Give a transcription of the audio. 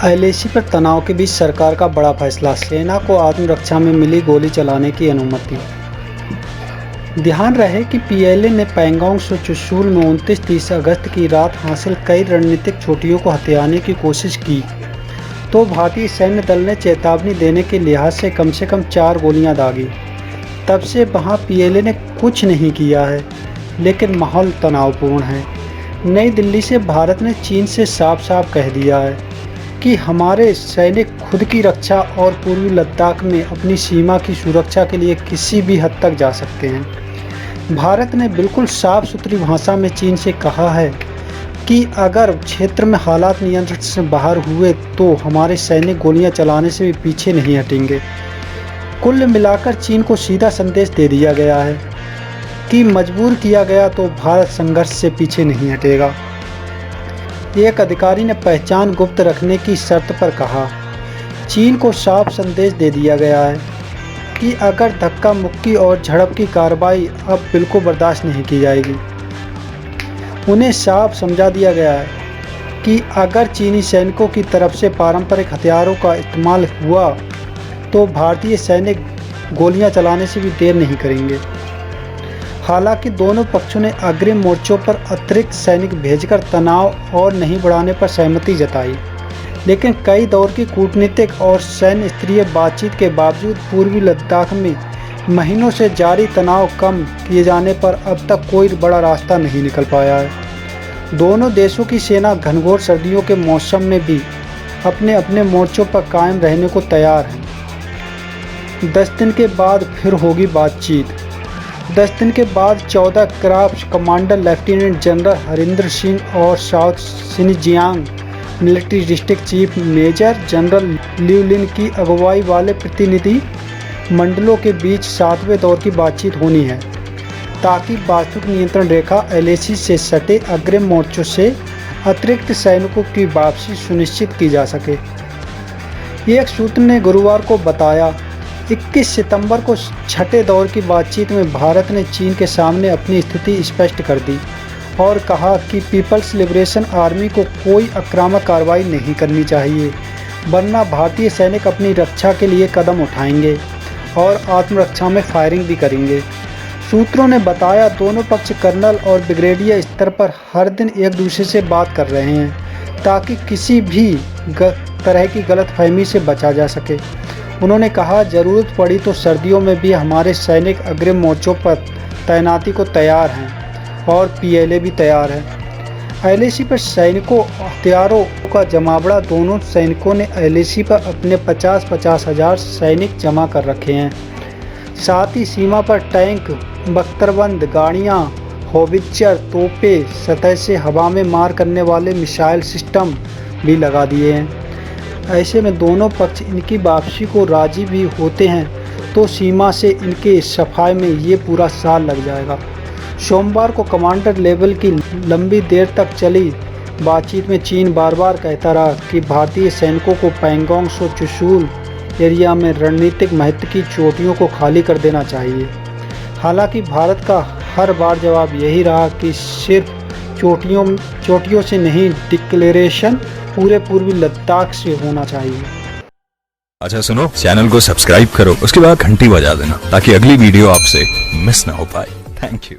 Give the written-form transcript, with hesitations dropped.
LAC पर तनाव के बीच सरकार का बड़ा फैसला, सेना को आत्मरक्षा में मिली गोली चलाने की अनुमति। ध्यान रहे कि पीएलए ने पैंगोंग सो चुशूल में 29-30 अगस्त की रात हासिल कई रणनीतिक चोटियों को हथियाने की कोशिश की तो भारतीय सैन्य दल ने चेतावनी देने के लिहाज से कम 4 गोलियां दागी। तब से वहां पीएलए ने कुछ नहीं किया है, लेकिन माहौल तनावपूर्ण है। नई दिल्ली से भारत ने चीन से साफ साफ कह दिया है कि हमारे सैनिक खुद की रक्षा और पूर्वी लद्दाख में अपनी सीमा की सुरक्षा के लिए किसी भी हद तक जा सकते हैं। भारत ने बिल्कुल साफ सुथरी भाषा में चीन से कहा है कि अगर क्षेत्र में हालात नियंत्रण से बाहर हुए तो हमारे सैनिक गोलियां चलाने से भी पीछे नहीं हटेंगे। कुल मिलाकर चीन को सीधा संदेश दे दिया गया है कि मजबूर किया गया तो भारत संघर्ष से पीछे नहीं हटेगा। एक अधिकारी ने पहचान गुप्त रखने की शर्त पर कहा, चीन को साफ संदेश दे दिया गया है कि अगर धक्का मुक्की और झड़प की कार्रवाई अब बिल्कुल बर्दाश्त नहीं की जाएगी। उन्हें साफ समझा दिया गया है कि अगर चीनी सैनिकों की तरफ से पारंपरिक हथियारों का इस्तेमाल हुआ तो भारतीय सैनिक गोलियां चलाने से भी देर नहीं करेंगे। हालांकि दोनों पक्षों ने अग्रिम मोर्चों पर अतिरिक्त सैनिक भेजकर तनाव और नहीं बढ़ाने पर सहमति जताई, लेकिन कई दौर की कूटनीतिक और सैन्य स्तरीय बातचीत के बावजूद पूर्वी लद्दाख में महीनों से जारी तनाव कम किए जाने पर अब तक कोई बड़ा रास्ता नहीं निकल पाया है। दोनों देशों की सेना घनघोर सर्दियों के मौसम में भी अपने अपने मोर्चों पर कायम रहने को तैयार हैं। 10 दिन के बाद फिर होगी बातचीत। 10 दिन के बाद 14 क्राफ्ट commander lieutenant general Harinder Singh और south Xinjiang military district chief major general Liu Lin की अगुवाई वाले प्रतिनिधि मंडलों के बीच 7वें दौर की बातचीत होनी है, ताकि वास्तविक नियंत्रण रेखा एलएसी से सटे अग्रिम मोर्चों से अतिरिक्त सैनिकों की वापसी सुनिश्चित की जा सके। एक सूत्र ने गुरुवार को बताया, 21 सितंबर को 6ठे दौर की बातचीत में भारत ने चीन के सामने अपनी स्थिति स्पष्ट कर दी और कहा कि पीपल्स लिबरेशन आर्मी को कोई आक्रामक कार्रवाई नहीं करनी चाहिए, वरना भारतीय सैनिक अपनी रक्षा के लिए कदम उठाएंगे और आत्मरक्षा में फायरिंग भी करेंगे। सूत्रों ने बताया, दोनों पक्ष कर्नल और ब्रिगेडियर स्तर पर हर दिन एक दूसरे से बात कर रहे हैं ताकि किसी भी तरह की गलतफहमी से बचा जा सके। उन्होंने कहा, ज़रूरत पड़ी तो सर्दियों में भी हमारे सैनिक अग्रिम मोर्चों पर तैनाती को तैयार हैं और पीएलए भी तैयार है। एलएसी पर सैनिकों हथियारों का जमावड़ा। दोनों सैनिकों ने एलएसी पर अपने 50-50 हज़ार सैनिक जमा कर रखे हैं। साथ ही सीमा पर टैंक, बख्तरबंद गाड़ियां, होवित्जर, तोपें, सतह से हवा में मार करने वाले मिसाइल सिस्टम भी लगा दिए हैं। ऐसे में दोनों पक्ष इनकी वापसी को राजी भी होते हैं तो सीमा से इनके सफाई में ये पूरा साल लग जाएगा। सोमवार को कमांडर लेवल की लंबी देर तक चली बातचीत में चीन बार बार कहता रहा कि भारतीय सैनिकों को पैंगोंग सो चुशूल एरिया में रणनीतिक महत्व की चोटियों को खाली कर देना चाहिए। हालांकि भारत का हर बार जवाब यही रहा कि सिर्फ चोटियों से नहीं, डिक्लेरेशन पूरे पूर्वी लद्दाख से होना चाहिए। अच्छा सुनो, चैनल को सब्सक्राइब करो, उसके बाद घंटी बजा देना ताकि अगली वीडियो आपसे मिस ना हो पाए। Thank you.